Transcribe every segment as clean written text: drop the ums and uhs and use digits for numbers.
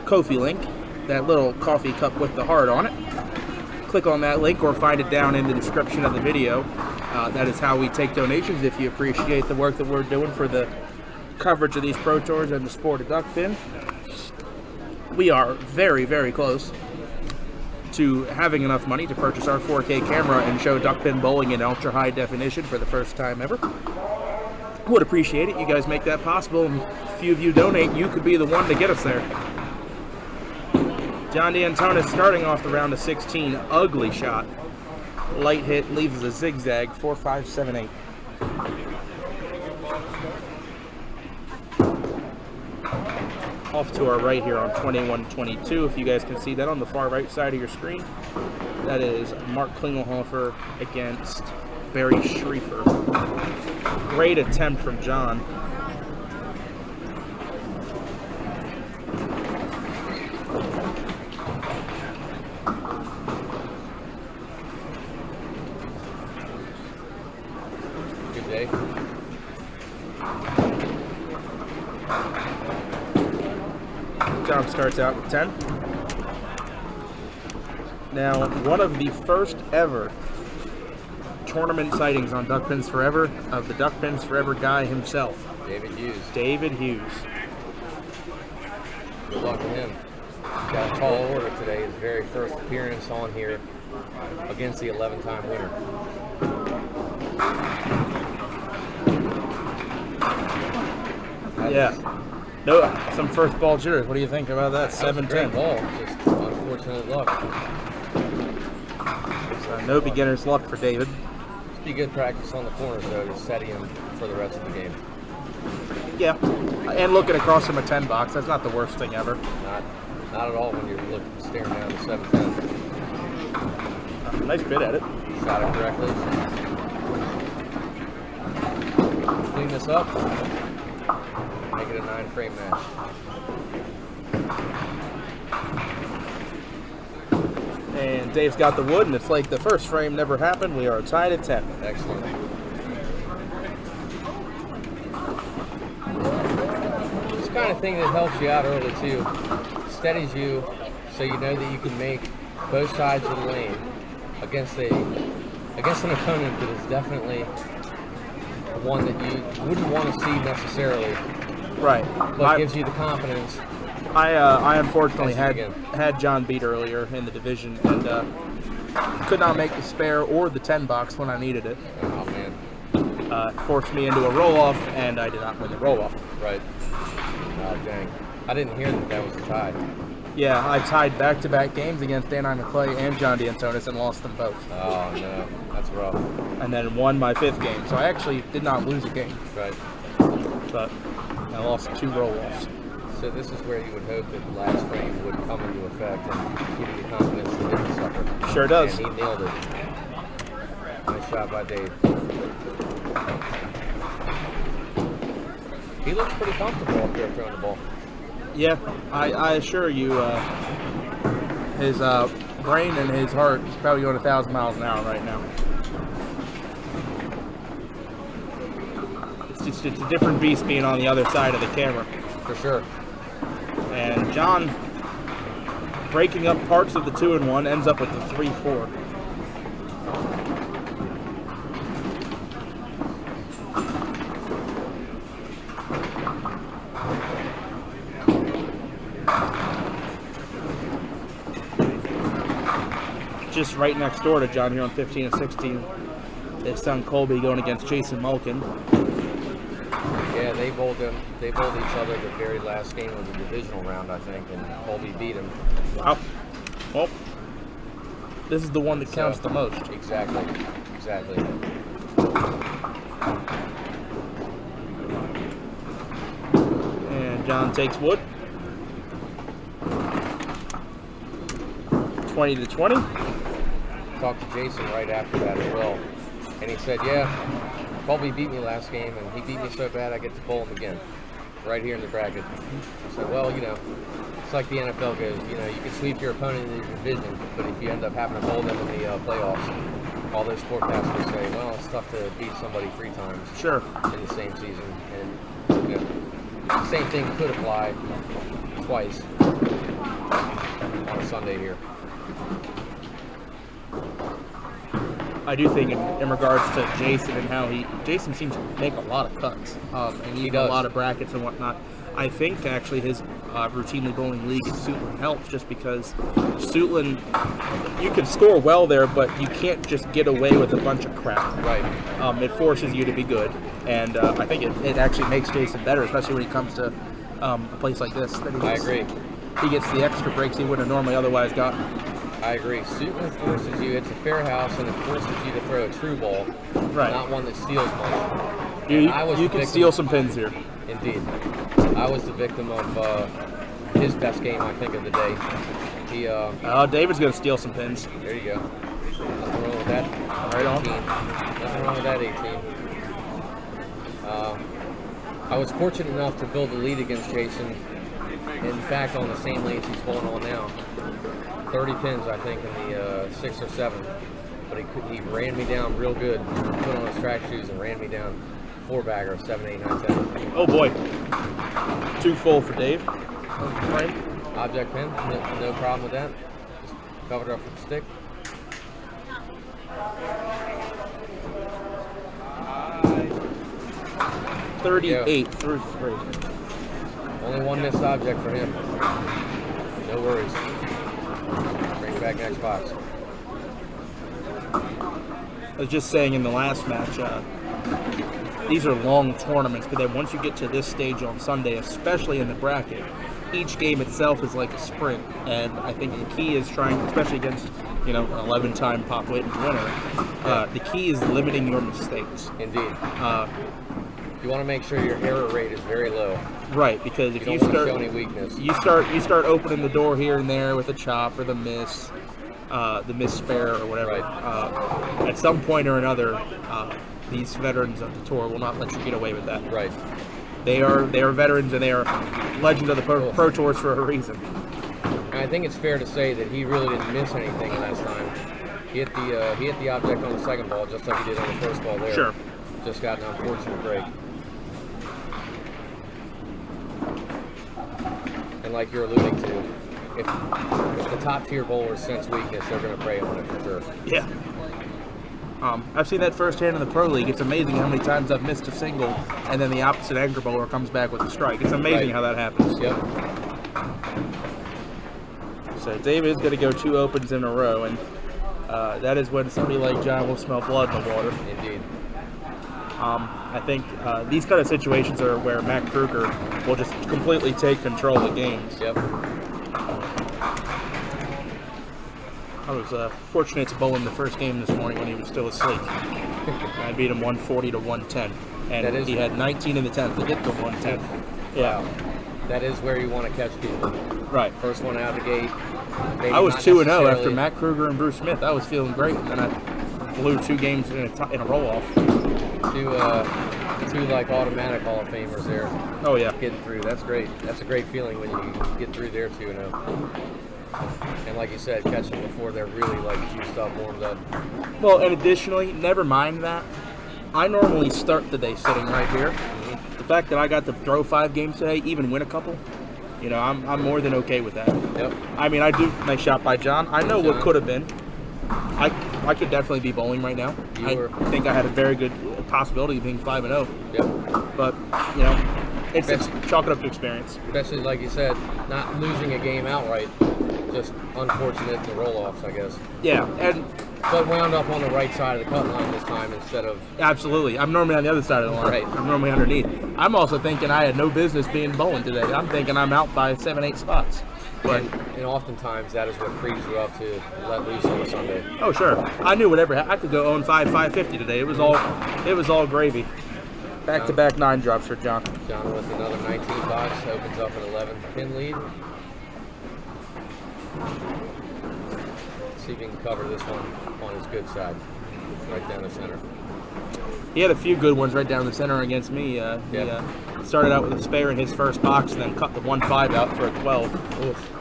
Ko-fi link, that little coffee cup with the heart on it. Click on that link or find it down in the description of the video. That is how we take donations if you appreciate the work that we're doing for the coverage of these Pro Tours and the sport of duck pin. We are very, very close to having enough money to purchase our 4K camera and show duck pin bowling in ultra high definition for the first time ever. Would appreciate it. You guys make that possible, and if a few of you donate, you could be the one to get us there. John DeAntoniis starting off the round of 16. Ugly shot. Light hit, leaves a zigzag. 4, 5, 7, 8. Off to our right here on 21-22. If you guys can see that on the far right side of your screen, that is Mark Klingelhofer against Barry Schriefer. Great attempt from John. Good day. John starts out with 10. Now, one of the first ever tournament sightings on Duck Pins Forever of the Duck Pins Forever guy himself. David Hughes. David Hughes. Good luck to him. Got a tall order today. His very first appearance on here against the 11-time winner. Yeah. No, some first ball jitters. What do you think about that? 7-10 ball. Just unfortunate luck. So no beginner's luck for David. It's be good practice on the corners though, to set him for the rest of the game. Yeah, and looking across from a 10 box, that's not the worst thing ever. Not at all when you're staring down the 7-10. Nice bit at it. Shot it correctly. Clean this up. Make it a 9-frame match. And Dave's got the wood, and it's like the first frame never happened. We are tied at 10. Excellent. This kind of thing that helps you out early too. Steadies you so you know that you can make both sides of the lane against an opponent that is definitely one that you wouldn't want to see necessarily. Right. But gives you the confidence. I unfortunately had John beat earlier in the division and could not make the spare or the 10 box when I needed it. Oh man. Forced me into a roll-off, and I did not win the roll-off. Right. Oh, dang. I didn't hear that was a tie. Yeah, I tied back-to-back games against Dan McClay and John DeAntoniis and lost them both. Oh, no. That's rough. And then won my 5th game. So I actually did not lose a game. Right. But I lost 2 roll-offs. So this is where you would hope that the last frame would come into effect and give you the confidence to hit the sucker. Sure does. And he nailed it. Nice shot by Dave. He looks pretty comfortable up there throwing the ball. Yeah, I assure you, his brain and his heart is probably going 1,000 miles an hour right now. It's a different beast being on the other side of the camera. For sure. And John, breaking up parts of the 2-1, ends up with the 3-4. Just right next door to John here on 15 and 16. His son Colby going against Jason Malkin. Yeah, they bowled each other the very last game of the divisional round, I think, and Colby beat him. Wow. Well, this is the one that counts the most. Exactly. And John takes wood. 20-20. Talked to Jason right after that as well, and he said, yeah, Colby beat me last game, and he beat me so bad I get to bowl him again, right here in the bracket. I said, well, you know, it's like the NFL goes, you know, you can sweep your opponent in your division, but if you end up having to bowl them in the playoffs, all those forecasters say, well, it's tough to beat somebody 3 times in the same season, and you know, the same thing could apply twice on a Sunday here. I do think in regards to Jason and how Jason seems to make a lot of cuts and He even does. a lot of brackets and whatnot. I think actually his routinely bowling league at Suitland helps just because Suitland, you can score well there, but you can't just get away with a bunch of crap. Right. It forces you to be good, and I think it actually makes Jason better, especially when he comes to a place like this. That I agree. He gets the extra breaks he wouldn't have normally otherwise gotten. I agree. Suitland forces you, it's a fair house, and it forces you to throw a true ball, Right. not one that steals much. You can steal some pins here. Indeed. I was the victim of his best game, I think, of the day. He, David's going to steal some pins. there you go. Nothing wrong with that. Right on. 18. Nothing wrong with that, 18. I was fortunate enough to build a lead against Jason. In fact, on the same lanes he's bowling on now. 30 pins, I think, in the 6th or 7th. But he ran me down real good. Put on his track shoes and ran me down. 4-bagger, 7, 8, 9, 10. Oh boy. Too full for Dave. Frame. Object pin, no problem with that. Just covered up with the stick. Uh, 38 through 3. Only one missed object for him. No worries. Bring it back next box. I was just saying in the last match, these are long tournaments, but then once you get to this stage on Sunday, especially in the bracket, each game itself is like a sprint, and I think the key is trying, especially against an 11-time Pop Whitman winner, the key is limiting your mistakes. Indeed. You want to make sure your error rate is very low. Right, because if You you don't want to start show any weakness. you start opening the door here and there with a chop or the miss spare or whatever. Right. At some point or another, these veterans of the tour will not let you get away with that. Right. They are veterans and they are legends of the Pro Tours for a reason. And I think it's fair to say that he really didn't miss anything last time. He hit the object on the second ball just like he did on the first ball there. Sure. Just got an unfortunate break. And like you're alluding to, if the top tier bowlers sense weakness, they're going to prey on it for sure. Yeah. I've seen that firsthand in the Pro League. It's amazing how many times I've missed a single and then the opposite anchor bowler comes back with a strike. It's amazing how that happens. Yep. So David is going to go 2 opens in a row, and that is when somebody like John will smell blood in the water. Indeed. I think these kind of situations are where Matt Kruger will just completely take control of the games. Yep. I was fortunate to bowl him the first game this morning when he was still asleep. I beat him 140 to 110, and he had 19 in the 10th to get to 110. Yeah. That is where you want to catch people. Right. First one out of the gate. Maybe I was not 2-0 necessarily- after Matt Kruger and Bruce Smith. I was feeling great, and then I blew 2 games in a roll-off. Two like automatic Hall of Famers there. Oh, yeah. Getting through. That's great. That's a great feeling when you get through there 2-0. And like you said, catch them before they're really like juiced up, warmed up. Well, and additionally, never mind that. I normally start the day sitting right here. The fact that I got to throw 5 games today, even win a couple, I'm more than okay with that. Yep. I mean, I do. Nice shot by John. I know what could have been. I could definitely be bowling right now. I think I had a very good possibility of being 5-0. Yep. But it's chalk it up to experience. Especially like you said, not losing a game outright. Just unfortunate in the roll-offs, I guess. Yeah, but wound up on the right side of the cut line this time instead of... Absolutely. I'm normally on the other side of the line. Right. I'm normally underneath. I'm also thinking I had no business being bowling today. I'm thinking I'm out by 7-8 spots. But and oftentimes that is what frees you up to let loose on a Sunday. Oh, sure. I knew whatever. I could go 550 today. It was all gravy. Back-to-back 9 drops for John. John with another 19 box, opens up an 11-pin lead. See if he can cover this one on his good side, right down the center. He had a few good ones right down the center against me. He started out with a spare in his first box and then cut the 1-5 out for a 12. Oof.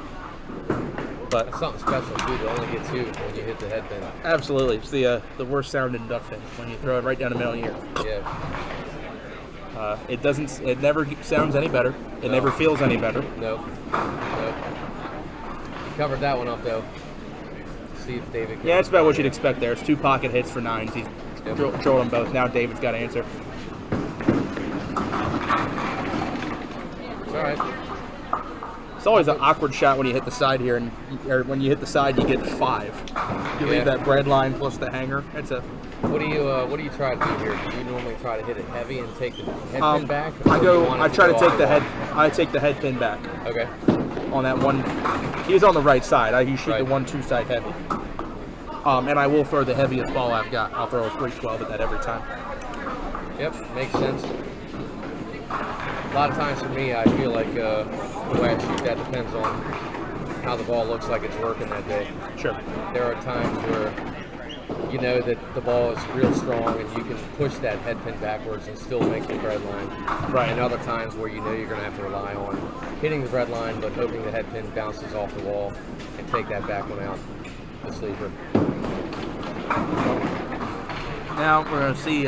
But that's something special too to only get 2 when you hit the head pin. Absolutely. It's the worst sound in duck pin when you throw it right down the middle of the ear. Yeah. It doesn't. It never sounds any better. It never feels any better. Nope. Covered that one up though. See if David. Yeah, it's about what you'd expect there. It's 2 pocket hits for 9s. He's drilled them both. Now David's got to answer. It's all right. It's always an awkward shot when you hit the side here, or when you hit the side, you get 5. You leave that bread line plus the hanger. It's a. What do you try to do here? Do you normally try to hit it heavy and take the head pin back? I try to take the head. I take the head pin back. Okay. On that one, he was on the right side. I usually shoot the 1-2 side heavy. And I will throw the heaviest ball I've got. I'll throw a 312 at that every time. Yep, makes sense. A lot of times for me, I feel like the way I shoot that depends on how the ball looks like it's working that day. Sure. There are times where you know that the ball is real strong and you can push that head pin backwards and still make the bread line. Right. And other times where you know you're going to have to rely on hitting the bread line, but hoping the head pin bounces off the wall and take that back one out, the sleeper. Now we're going to see.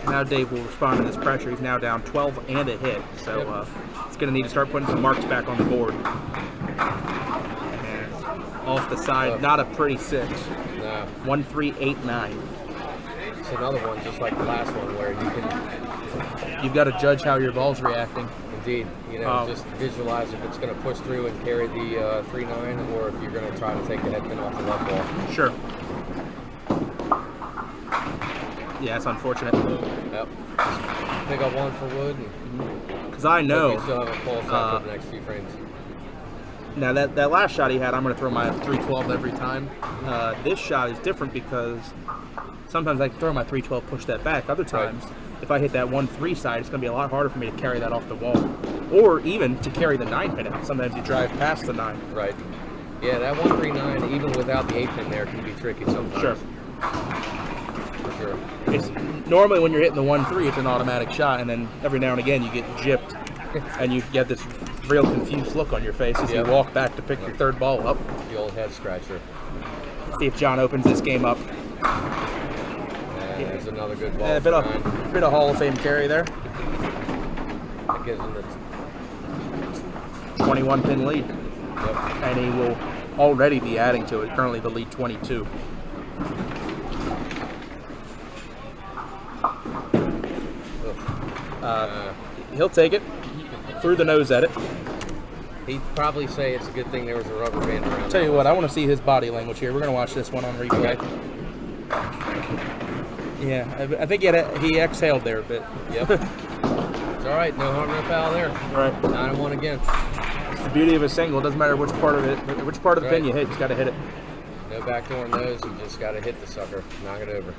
Now Dave will respond to this pressure. He's now down 12 and a hit, so he's going to need to start putting some marks back on the board. And off the side, not a pretty 6. No. 1-3-8-9. It's another one just like the last one where you can. You've got to judge how your ball's reacting. Indeed, just visualize if it's going to push through and carry the 3-9, or if you're going to try to take the head pin off the left ball. Sure. Yeah, it's unfortunate. Yep. Just pick up one for Wood. Because I know. We still have a pulse out for the next few frames. Now that last shot he had, I'm going to throw my 312 every time. This shot is different because sometimes I can throw my 312, push that back. Other times, if I hit that 1-3 side, it's going to be a lot harder for me to carry that off the wall, or even to carry the 9 pin out. Sometimes you drive past the 9. Right. Yeah, that 1-3-9, even without the 8 pin there, can be tricky sometimes. Sure. For sure. It's normally when you're hitting the 1-3, it's an automatic shot, and then every now and again you get gypped, and you get this real confused look on your face as you walk back to pick your 3rd ball up. The old head scratcher. See if John opens this game up. There's another good ball. A bit of Hall of Fame carry there. That gives him the 21 pin lead. Yep. And he will already be adding to it. Currently the lead 22. He'll take it through the nose at it. He'd probably say it's a good thing there was a rubber band around. Tell you what, I want to see his body language here. We're going to watch this one on replay. Okay. Yeah, I think he exhaled there a bit. Yep. It's all right. No harm, no foul there. Right. 9-1 again. It's the beauty of a single. It doesn't matter which part of the pin you hit. You just got to hit it. No backdoor nose. You just got to hit the sucker. Knock it over.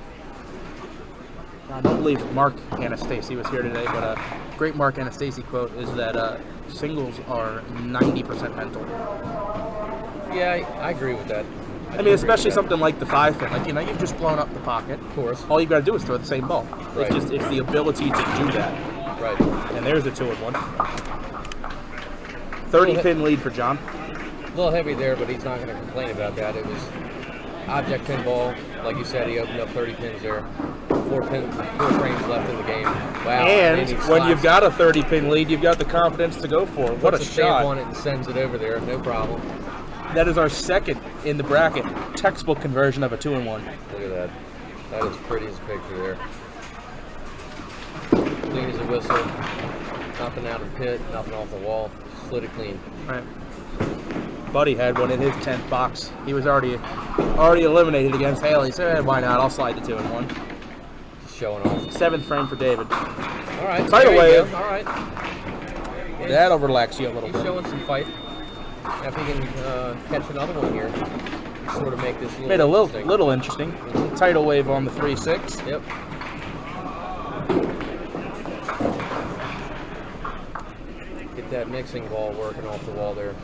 I don't believe Mark Anastasi was here today, but a great Mark Anastasi quote is that singles are 90% mental. Yeah, I agree with that. I mean, especially something like the 5 pin. Like, you've just blown up the pocket. Of course. All you've got to do is throw the same ball. Right. It's the ability to do that. Right. And there's a 2-1. 30 pin lead for John. A little heavy there, but he's not going to complain about that. It was object pin ball. Like you said, he opened up 30 pins there. 4 frames left in the game. Wow. And when you've got a 30 pin lead, you've got the confidence to go for it. What a shot. Stamp on it and sends it over there. No problem. That is our second in the bracket. Textbook conversion of a 2-1. Look at that. That is pretty as a picture there. Clean as a whistle. Nothing out of the pit, nothing off the wall. Slid it clean. Right. Buddy had one in his 10th box. He was already eliminated against Haley. He said, why not? I'll slide the 2-1. Just showing off. 7th frame for David. All right. Tidal wave. All right. Yeah, that'll relax you a little he's bit. Showing some fight. If he can catch another one here, sort of make this made a little interesting. Mm-hmm. Tidal wave on the 3-6. Yep. Get that mixing ball working off the wall there.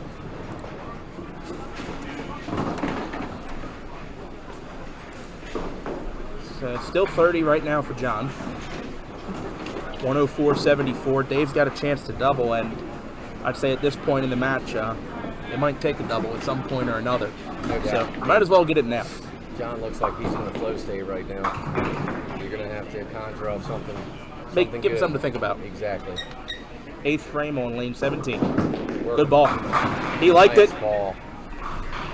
So still 30 right now for John. 104.74. Dave's got a chance to double, and I'd say at this point in the match, they might take a double at some point or another. No doubt. So might as well get it now. John looks like he's in the flow state right now. You're going to have to conjure up something Give him something to think about. Exactly. 8th frame on lane 17. Work. Good ball. He liked Nice it. Ball.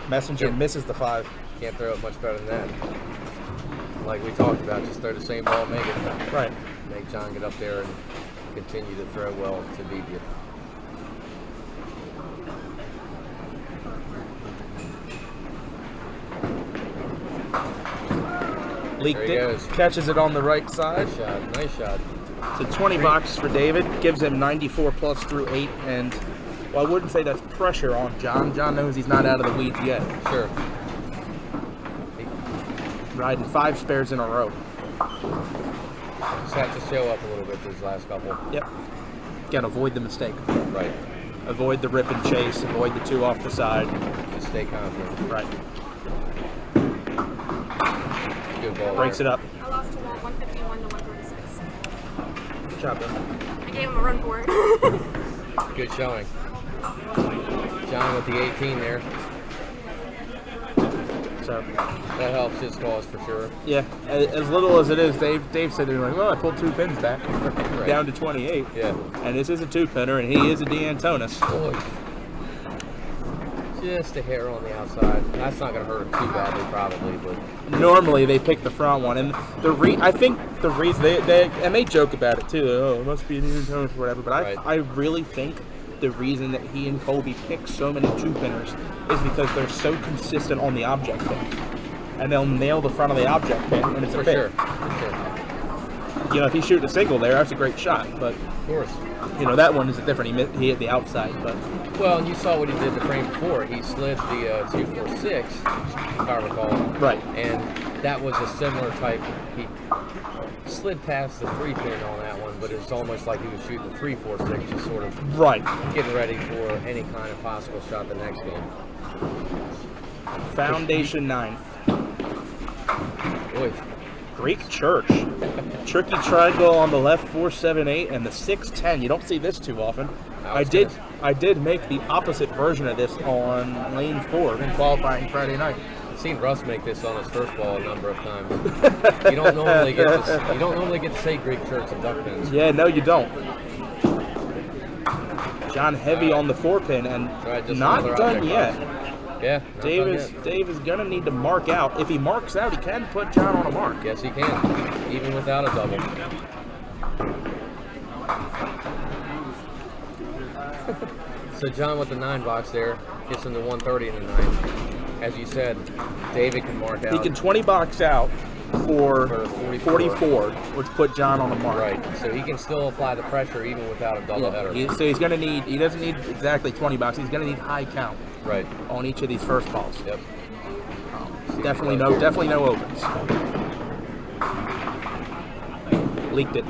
Messenger misses the 5. Can't throw it much better than that. Like we talked about, just throw the same ball, make it. Right. Make John get up there and continue to throw well to beat you. Leaked There he it. goes. Catches it on the right side. Nice shot. Nice shot. So 20 bucks for David. Gives him 94 plus through 8. And well, I wouldn't say that's pressure on John. John knows he's not out of the weeds yet. Sure. Riding 5 spares in a row. Just have to show up a little bit these last couple. Yep. Again, avoid the mistake. Right. Avoid the rip and chase. Avoid the 2 off the side. Just stay confident. Right. Good ball. Breaks it up. I lost to 151 to 136. Good job, Ben. I gave him a run for it. Good showing. John with the 18 there. So That helps his cause for sure. yeah, as little as it is, Dave said they're like, well, I pulled 2 pins back down to 28. Yeah. And this is a 2-pinner, and he is a DeAntoniis. Boy. Just a hair on the outside. That's not going to hurt him too badly, probably, but Normally they pick the front one, and I think the reason they joke about it too. Oh, it must be a DeAntoniis or whatever. But Right. I really think the reason that he and Colby pick so many 2-pinners is because they're so consistent on the object pin, and they'll nail the front of the object pin when it's for a pin. sure. For sure. You know, if he's shooting a single there, that's a great shot. But Of course. you know that one is different. He hit the outside, but Well, and you saw what he did the frame before. He slid the 246, if I recall. right. And that was a similar type. He slid past the 3-pin on that one, but it's almost like he was shooting the 346, just sort of Right. getting ready for any kind of possible shot the next game. Foundation 9th. Boy, Greek Church. Tricky triangle on the left, 4-7-8, and the 6-10. You don't see this too often. I did make the opposite version of this on lane 4 in qualifying Friday night. I've seen Russ make this on his first ball a number of times. You don't normally get to say Greek Church and duck pins. Yeah, no, you don't. John heavy on the 4-pin and Just not another done object yet. class. Yeah, not done yet. Dave is gonna need to mark out. If he marks out, he can put John on a mark. Yes, he can, even without a double. So John with the 9 box there gets him to 130 in the 9th. As you said, David can mark out. He can 20 box out for 44, which put John on a mark. Right, so he can still apply the pressure even without a double header. So he's gonna need. He doesn't need exactly 20 box. He's gonna need high count Right. on each of these first balls. Yep. Definitely no opens. Leaked it.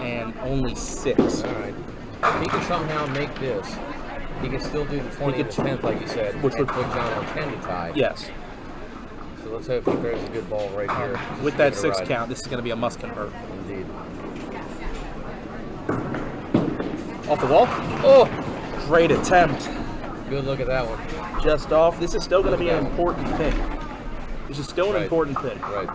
And only 6. All right. If he can somehow make this, he can still do the 20 and the 10th, like you said, which would put John on 10 to tie. Yes. So let's hope he throws a good ball right here. just With to that give it a 6 ride. count, this is going to be a must convert. Indeed. Off the wall. Oh, great attempt. Good look at that one. Just off. This is still going to be an important pin. This is still an Right. important pin. Right.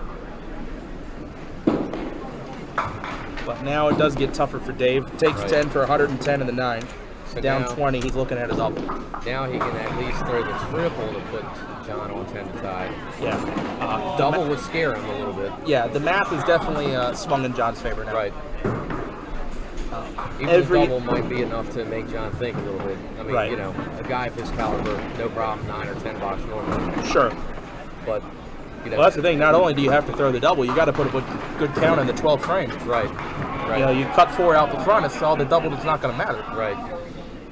But now it does get tougher for Dave. Takes Right. 10 for 110 in the 9th. So Down now- 20, he's looking at a double. Now he can at least throw the triple to put John on 10 to tie. Yeah. Double would scare him a little bit. Yeah, the math is definitely swung in John's favor now. Right. Even every- a double might be enough to make John think a little bit. I mean, Right. you know, a guy of his caliber, no problem, 9 or 10 box normally. Sure. But, you know, Well, that's the thing. Not only do you have to throw the double, you got to put a good count in the 12th frame. right. Right. You know, you cut 4 out the front, it's all the double that's not going to matter. Right.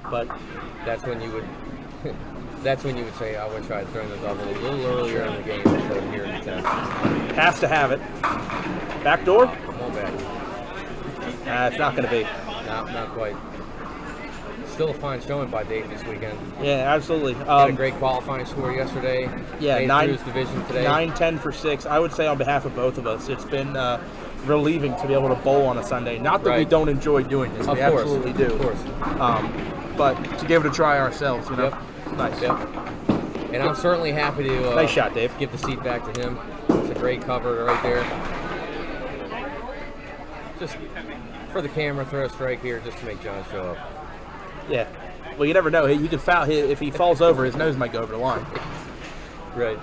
But That's when you would. That's when you would say, I would try to throw the double a little earlier in the game instead of here in the 10th. has to have it. Back door? Come on back. It's not going to be. No, not quite. Still a fine showing by Dave this weekend. Yeah, absolutely. Had a great qualifying score yesterday. Yeah, Made it through his division today. 9-10 for 6. I would say on behalf of both of us, it's been relieving to be able to bowl on a Sunday. Not that we Right. don't enjoy doing this. Of We course, absolutely do. Of course. But to give it a try ourselves, you know. Yep. Nice. Yep. And I'm certainly happy to Nice shot, Dave. give the seat back to him. It's a great cover right there. Just for the camera, throw a strike here just to make John show up. Yeah. Well, you never know. You could foul. If he falls over, his nose might go over the line. Right.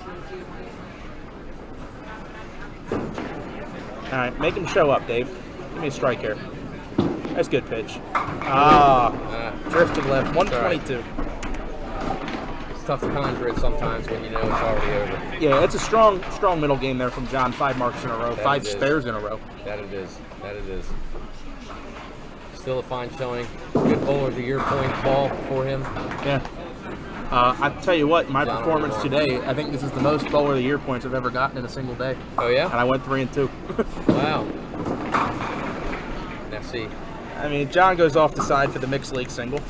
All right, make him show up, Dave. Give me a strike here. That's a good pitch. Drifted left. 122. It's tough to conjure it sometimes when you know it's already over. Yeah, it's a strong middle game there from John. 5 marks in a row, 5 spares in a row. That it is. Still a fine showing. Good bowler of the year point ball for him. Yeah. I tell you what, my performance today, I think this is the most bowler of the year points I've ever gotten in a single day. Oh yeah? And I went 3 and 2. Wow. Now see. I mean, John goes off the side for the mixed league single.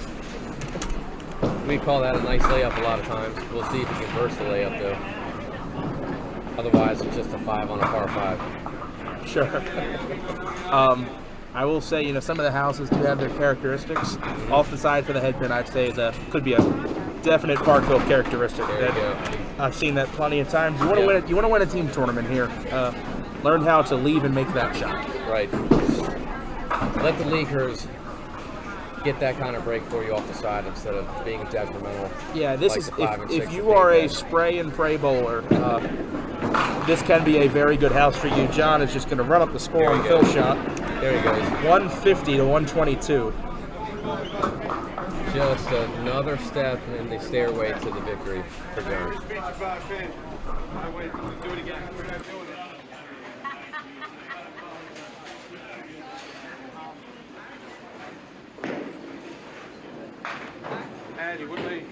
We call that a nice layup a lot of times. We'll see if he can burst the layup though. Otherwise, it's just a 5 on a par 5. Sure. I will say, you know, some of the houses do have their characteristics. Off the side for the head pin, I'd say could be a definite Parkville characteristic. There you go. I've seen that plenty of times. You want to win it. You want to win a team tournament here. Learn how to leave and make that shot. Right. Let the leakers get that kind of break for you off the side instead of being detrimental. Yeah, this like is the 5 and 6 if you are a spray and pray bowler, this can be a very good house for you. John is just going to run up the score on the fill shot. There he goes. 150 to 122. Just another step in the stairway to the victory for John. Andy, what do they